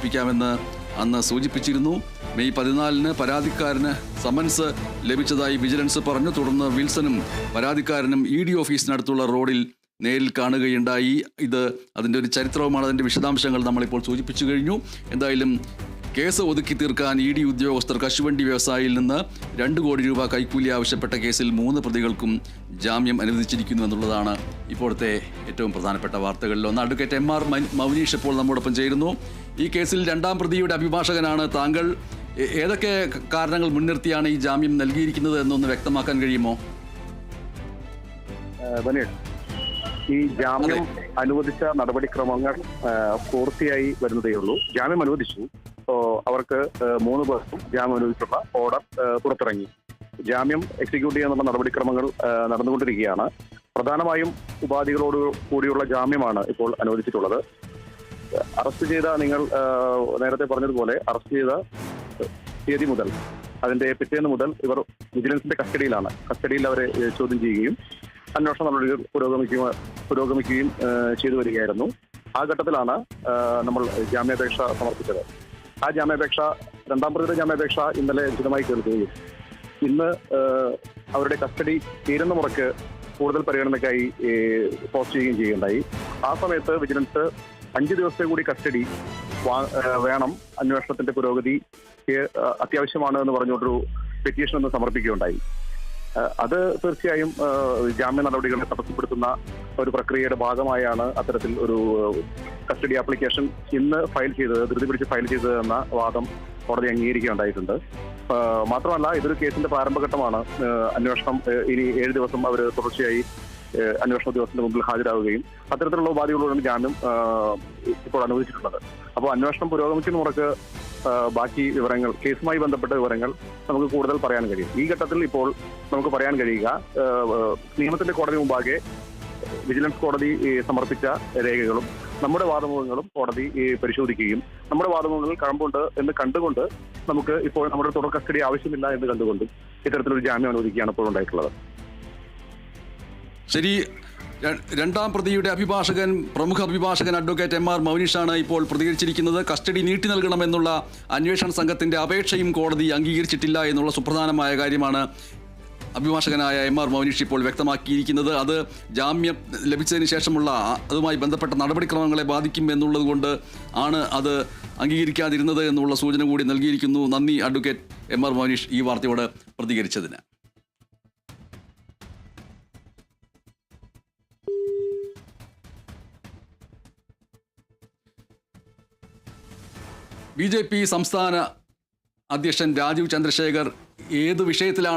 പ്പിക്കാമെന്ന് അന്ന് സൂചിപ്പിച്ചിരുന്നു. May 14-ന് പരാതിക്കാരന് summons ലഭിച്ചതായി വിജിലൻസ് പറഞ്ഞു. തുടർന്ന് വിൽസണും പരാതിക്കാരനും ED ഓഫീസിനടുത്തുള്ള റോഡിൽ നേരിൽ കാണുകയുണ്ടായി. അതിൻ്റെ ഒരു ചരിത്രവുമാണ്. അതിൻ്റെ വിശദാംശങ്ങൾ നമ്മളിപ്പോൾ സൂചിപ്പിച്ചു കഴിഞ്ഞു. എന്തായാലും കേസ് ഒതുക്കി തീർക്കാൻ ED ഉദ്യോഗസ്ഥർ കശുവണ്ടി വ്യവസായിയിൽ നിന്ന് 2 കോടി രൂപ കൈക്കൂലി ആവശ്യപ്പെട്ട കേസിൽ 3 പ്രതികൾക്കും ജാമ്യം അനുവദിച്ചിരിക്കുന്നു എന്നുള്ളതാണ് ഇപ്പോഴത്തെ ഏറ്റവും പ്രധാനപ്പെട്ട വാർത്തകളിൽ ഒന്ന്. അഡ്വക്കേറ്റ് MR മൗനീഷ് ഇപ്പോൾ നമ്മോടൊപ്പം ചേരുന്നു. ഈ കേസിൽ 2ാം പ്രതിയുടെ അഭിഭാഷകനാണ് താങ്കൾ. ഏതൊക്കെ കാരണങ്ങൾ മുൻനിർത്തിയാണ് ഈ ജാമ്യം നൽകിയിരിക്കുന്നത് എന്നൊന്ന് വ്യക്തമാക്കാൻ കഴിയുമോ? ഈ ജാമ്യം അനുവദിച്ച നടപടിക്രമങ്ങൾ പൂർത്തിയായി വരുന്നതേയുള്ളൂ. ജാമ്യം അനുവദിച്ചു. അവർക്ക് 3 പേർക്കും ജാമ്യം അനുവദിച്ചുള്ള ഓർഡർ പുറത്തിറങ്ങി. ജാമ്യം എക്സിക്യൂട്ട് ചെയ്യാനുള്ള നടപടിക്രമങ്ങൾ നടന്നുകൊണ്ടിരിക്കുകയാണ്. പ്രധാനമായും ഉപാധികളോട് കൂടിയുള്ള ജാമ്യമാണ് ഇപ്പോൾ അനുവദിച്ചിട്ടുള്ളത്. അറസ്റ്റ് ചെയ്ത നിങ്ങൾ നേരത്തെ പറഞ്ഞതുപോലെ അറസ്റ്റ് ചെയ്ത തീയതി മുതൽ അതിന്റെ പിറ്റേന്ന് മുതൽ ഇവർ വിജിലൻസിന്റെ കസ്റ്റഡിയിലാണ്. കസ്റ്റഡിയിൽ അവരെ ചോദ്യം ചെയ്യുകയും അന്വേഷണ നടപടികൾ പുരോഗമിക്കുകയും ചെയ്തു വരികയായിരുന്നു. ആ ഘട്ടത്തിലാണ് നമ്മൾ ജാമ്യാപേക്ഷ സമർപ്പിച്ചത്. ആ ജാമ്യാപേക്ഷ 2ാം പ്രതിയുടെ ജാമ്യാപേക്ഷ ഇന്നലെ വിശദമായി കേൾക്കുകയും ഇന്ന് അവരുടെ കസ്റ്റഡി തീരുന്ന മുറയ്ക്ക് കൂടുതൽ പരിഗണനയ്ക്കായി പോസ്റ്റ് ചെയ്യുകയും ചെയ്യുകയുണ്ടായി. ആ സമയത്ത് വിജിലൻസ് 5 ദിവസത്തെ കൂടി കസ്റ്റഡി വേണം, അന്വേഷണത്തിന്റെ പുരോഗതി അത്യാവശ്യമാണ് എന്ന് പറഞ്ഞുകൊണ്ടൊരു പെറ്റീഷൻ ഒന്ന് സമർപ്പിക്കുകയുണ്ടായി. അത് തീർച്ചയായും ജാമ്യ നടപടികളെ തടസ്സപ്പെടുത്തുന്ന ഒരു പ്രക്രിയയുടെ ഭാഗമായാണ് അത്തരത്തിൽ ഒരു കസ്റ്റഡി ആപ്ലിക്കേഷൻ ഇന്ന് ധൃതി പിടിച്ച് ഫയൽ ചെയ്തത് എന്ന വാദം കോടതി അംഗീകരിക്കുകയുണ്ടായിട്ടുണ്ട്. മാത്രമല്ല, ഇതൊരു കേസിന്റെ പ്രാരംഭഘട്ടമാണ്. അന്വേഷണം ഇനി 7 ദിവസം അവർ തുടർച്ചയായി അന്വേഷണ ഉദ്യോഗസ്ഥന്റെ മുമ്പിൽ ഹാജരാകുകയും അത്തരത്തിലുള്ള ഉപാധികളോടാണ് ജാമ്യം ഇപ്പോൾ അനുവദിച്ചിട്ടുള്ളത്. അപ്പോൾ അന്വേഷണം പുരോഗമിക്കുന്ന മുറക്ക് ബാക്കി വിവരങ്ങൾ, കേസുമായി ബന്ധപ്പെട്ട വിവരങ്ങൾ നമുക്ക് കൂടുതൽ പറയാൻ കഴിയും. ഈ ഘട്ടത്തിൽ ഇപ്പോൾ നമുക്ക് പറയാൻ കഴിയുക, നിയമത്തിന്റെ കോടതി മുമ്പാകെ വിജിലൻസ് കോടതി സമർപ്പിച്ച രേഖകളും നമ്മുടെ വാദമുഖങ്ങളും കോടതി പരിശോധിക്കുകയും നമ്മുടെ വാദമുഖങ്ങളിൽ കഴമ്പുണ്ട് എന്ന് കണ്ടുകൊണ്ട് നമുക്ക് ഇപ്പോൾ നമ്മുടെ തുടർ കസ്റ്റഡി ആവശ്യമില്ല എന്ന് കണ്ടുകൊണ്ടും ഇത്തരത്തിലൊരു ജാമ്യം അനുവദിക്കുകയാണ് ഇപ്പോൾ ഉണ്ടായിട്ടുള്ളത്. ശരി. 2ാം പ്രതിയുടെ പ്രമുഖ അഭിഭാഷകൻ അഡ്വക്കേറ്റ് MR മൗനീഷാണ് ഇപ്പോൾ പ്രതികരിച്ചിരിക്കുന്നത്. കസ്റ്റഡി നീട്ടി നൽകണമെന്നുള്ള അന്വേഷണ സംഘത്തിന്റെ അപേക്ഷയും കോടതി അംഗീകരിച്ചിട്ടില്ല എന്നുള്ള സുപ്രധാനമായ കാര്യമാണ് അഭിഭാഷകനായ MR മൗനീഷ് ഇപ്പോൾ വ്യക്തമാക്കിയിരിക്കുന്നത്. അത് ജാമ്യം ലഭിച്ചതിന് ശേഷമുള്ള അതുമായി ബന്ധപ്പെട്ട നടപടിക്രമങ്ങളെ ബാധിക്കും എന്നുള്ളത് കൊണ്ട് ആണ് അത് അംഗീകരിക്കാതിരുന്നത് എന്നുള്ള സൂചന കൂടി നൽകിയിരിക്കുന്നു. നന്ദി അഡ്വക്കേറ്റ് MR മൗനീഷ് ഈ വാർത്തയോട് പ്രതികരിച്ചതിന്. BJP സംസ്ഥാന അധ്യക്ഷൻ രാജീവ് ചന്ദ്രശേഖർ ഏത് വിഷയത്തിലാണ്